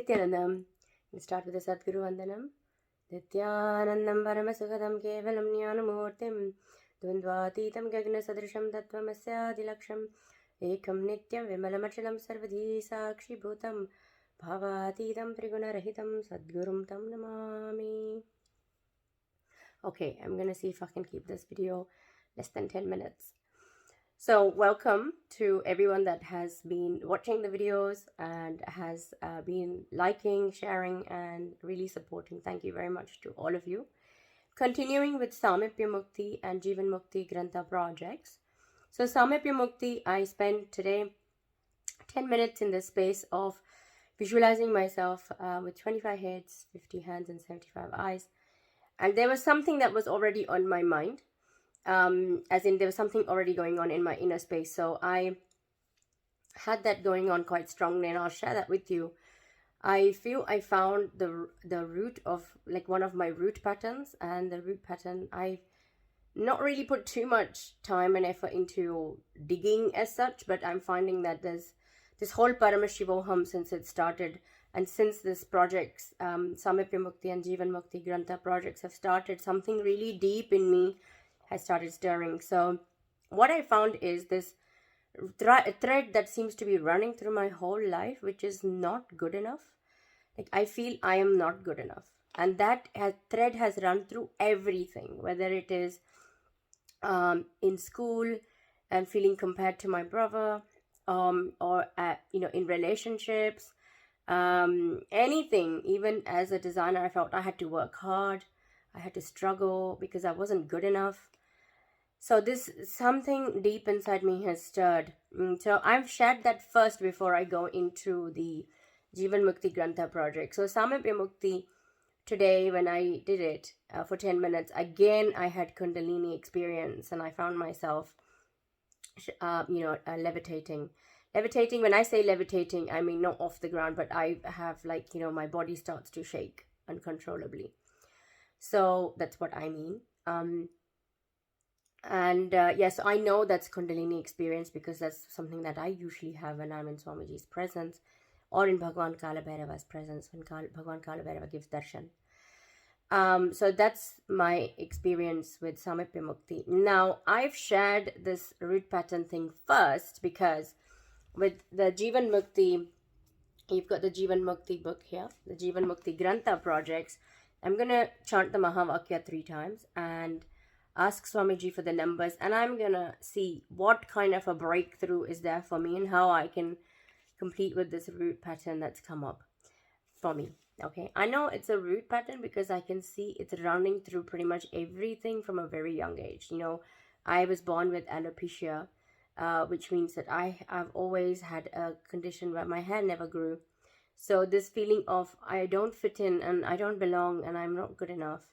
Nityanandam. We start with the Sadguru Vandanam. Nityanandam Paramasukhadam Kevalam Jnanamurtim Dvandvatitam Gagna Sadrisham Tattvamasya Dilaksham Ekam Nityam Vimalamachalam Sarvadhi Sakshi Bhutam Bhavatitam Trigunarahitam Sadgurum Tam Namami. Okay, I'm gonna see if I can keep this video less than 10 minutes. So welcome to everyone that has been watching the videos and has been liking, sharing, and really supporting. Thank you very much to all of you. Continuing with Samipya Mukti and Jeevan Mutki Grantha projects. So Samipya Mukti, I spent today 10 minutes in the space of visualizing myself with 25 heads, 50 hands, and 75 eyes. And there was something that was already on my mind. As in there was something already going on in my inner space. So I had that going on quite strongly, and I'll share that with you. I feel I found the root of, like, one of my root patterns, and the root pattern I've not really put too much time and effort into digging as such, but I'm finding that there's this whole Paramashivoham since it started, and since this projects, Samipya Mukti and Jeevan Mutki Grantha projects have started, something really deep in me has started stirring. So what I found is this thread that seems to be running through my whole life, which is not good enough. Like, I feel I am not good enough, and that thread has run through everything, whether it is in school and feeling compared to my brother, or in relationships, anything. Even as a designer, I felt I had to work hard, I had to struggle because I wasn't good enough. So this, something deep inside me has stirred. So I've shared that first before I go into the Jeevan Mutki Grantha project. So Samipya Mukti, today when I did it for 10 minutes, again I had Kundalini experience, and I found myself, levitating. Levitating, when I say levitating, I mean not off the ground, but I have, like, my body starts to shake uncontrollably. So that's what I mean. Yes, I know that's Kundalini experience because that's something that I usually have when I'm in Swamiji's presence or in Bhagavan Kalabhairava's presence, when Bhagavan Kalabhairava gives darshan. So that's my experience with Samipya Mukti. Now, I've shared this root pattern thing first because with the Jeevan Mukti, you've got the Jeevan Mukti book here, the Jeevan Mukti Grantha projects. I'm going to chant the Mahavakya 3 times and ask Swamiji for the numbers, and I'm going to see what kind of a breakthrough is there for me and how I can complete with this root pattern that's come up for me. Okay, I know it's a root pattern because I can see it's running through pretty much everything from a very young age. I was born with alopecia, which means that I've always had a condition where my hair never grew. So this feeling of I don't fit in and I don't belong and I'm not good enough,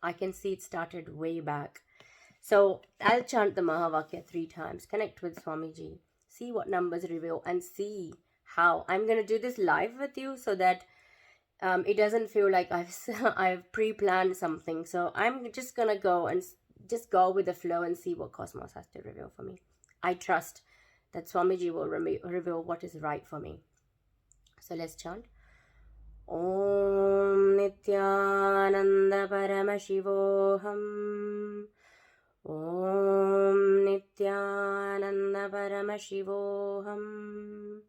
I can see it started way back. So I'll chant the Mahavakya 3 times, connect with Swamiji, see what numbers reveal, and see how. I'm going to do this live with you so that it doesn't feel like I've pre-planned something. So I'm just going to go and just go with the flow and see what Cosmos has to reveal for me. I trust that Swamiji will reveal what is right for me. So let's chant. Om Nityananda Paramashivoham. Om Nityananda Paramashivoham.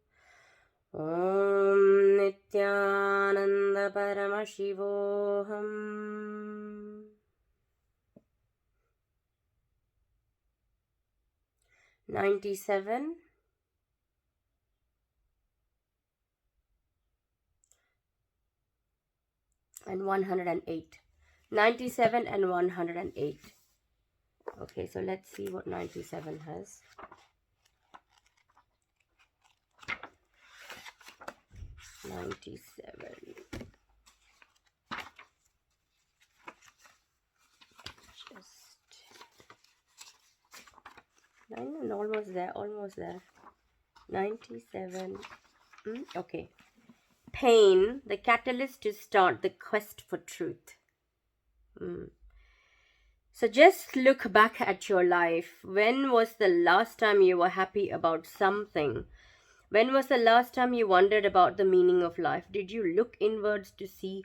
Om Nityananda Paramashivoham. 97. And 108. 97 and 108. Okay, so let's see what 97 has. Almost there. 97. Okay. Pain, the catalyst to start the quest for truth. So just look back at your life. When was the last time you were happy about something? When was the last time you wondered about the meaning of life? Did you look inwards to see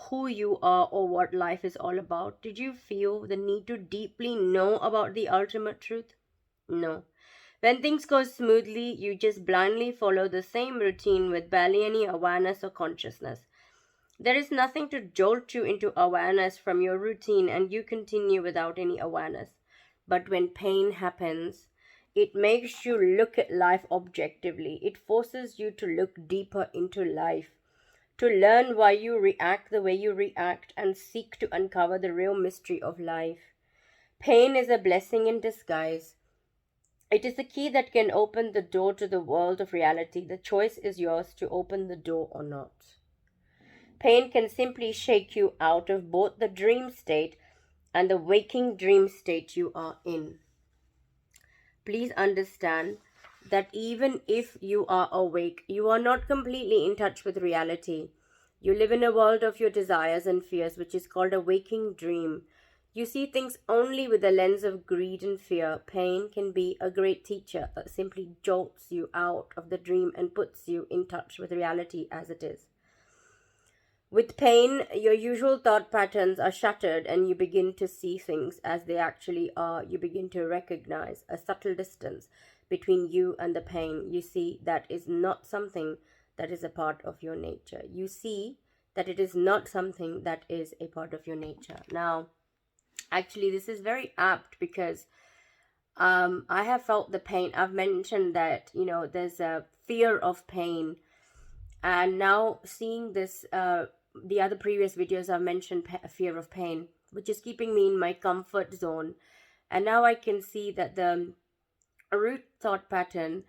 who you are or what life is all about? Did you feel the need to deeply know about the ultimate truth? No. When things go smoothly, you just blindly follow the same routine with barely any awareness or consciousness. There is nothing to jolt you into awareness from your routine, and you continue without any awareness. But when pain happens, it makes you look at life objectively. It forces you to look deeper into life, to learn why you react the way you react, and seek to uncover the real mystery of life. Pain is a blessing in disguise. It is the key that can open the door to the world of reality. The choice is yours to open the door or not. Pain can simply shake you out of both the dream state and the waking dream state you are in. Please understand that even if you are awake, you are not completely in touch with reality. You live in a world of your desires and fears, which is called a waking dream. You see things only with the lens of greed and fear. Pain can be a great teacher that simply jolts you out of the dream and puts you in touch with reality as it is. With pain, your usual thought patterns are shattered and you begin to see things as they actually are. You begin to recognize a subtle distance between you and the pain. You see that is not something that is a part of your nature. You see that it is not something that is a part of your nature. Now, actually, this is very apt because I have felt the pain. I've mentioned that, there's a fear of pain. And now seeing this, the other previous videos I've mentioned fear of pain, which is keeping me in my comfort zone. And now I can see that the root thought pattern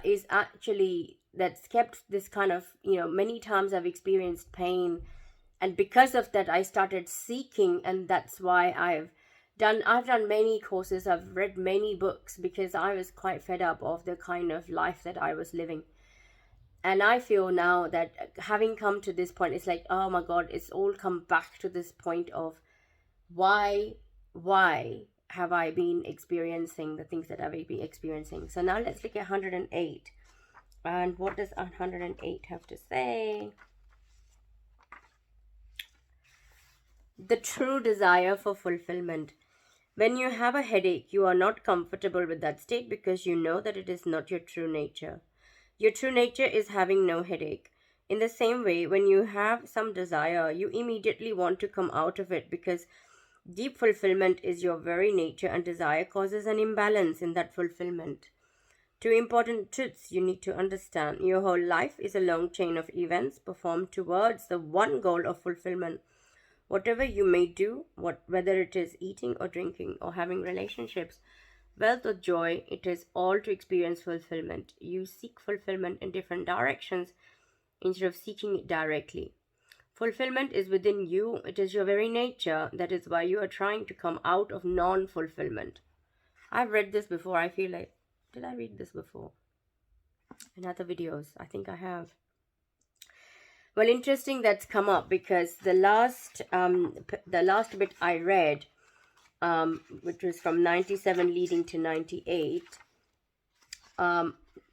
is actually, that's kept this kind of, many times I've experienced pain. And because of that, I started seeking, and that's why I've done many courses, I've read many books, because I was quite fed up of the kind of life that I was living. And I feel now that having come to this point, it's like, oh my God, it's all come back to this point of why have I been experiencing the things that I've been experiencing. So now let's look at 108. And what does 108 have to say? The true desire for fulfillment. When you have a headache, you are not comfortable with that state because you know that it is not your true nature. Your true nature is having no headache. In the same way, when you have some desire, you immediately want to come out of it because deep fulfillment is your very nature, and desire causes an imbalance in that fulfillment. Two important truths you need to understand. Your whole life is a long chain of events performed towards the one goal of fulfillment. Whatever you may do, whether it is eating or drinking or having relationships, wealth or joy, it is all to experience fulfillment. You seek fulfillment in different directions instead of seeking it directly. Fulfillment is within you. It is your very nature. That is why you are trying to come out of non-fulfillment. I've read this before. I feel like, did I read this before? In other videos, I think I have. Well, interesting that's come up because the last bit I read, which was from 97 leading to 98.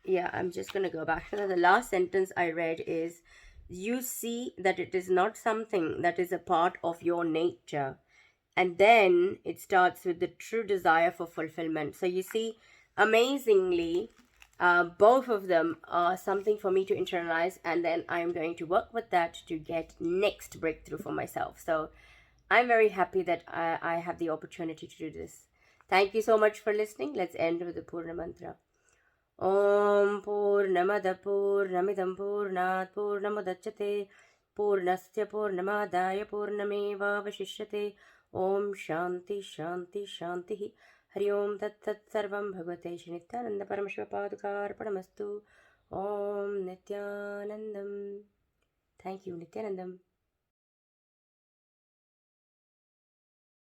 Yeah, I'm just going to go back. The last sentence I read is, you see that it is not something that is a part of your nature. And then it starts with the true desire for fulfillment. So you see, amazingly, both of them are something for me to internalize, and then I'm going to work with that to get next breakthrough for myself. So I'm very happy that I have the opportunity to do this. Thank you so much for listening. Let's end with the Purna Mantra. Om Purnamada Purnamidam Purnat Purnamudachyate Purnasya Purnamadaya Purnameva Vashishyate. Om Shanti Shanti Shanti. Hari Om Tat Tat Sarvam Bhagavate Shri Nityananda Paramashiva Padukar Padamastu. Om Nityanandam. Thank you, Nityanandam.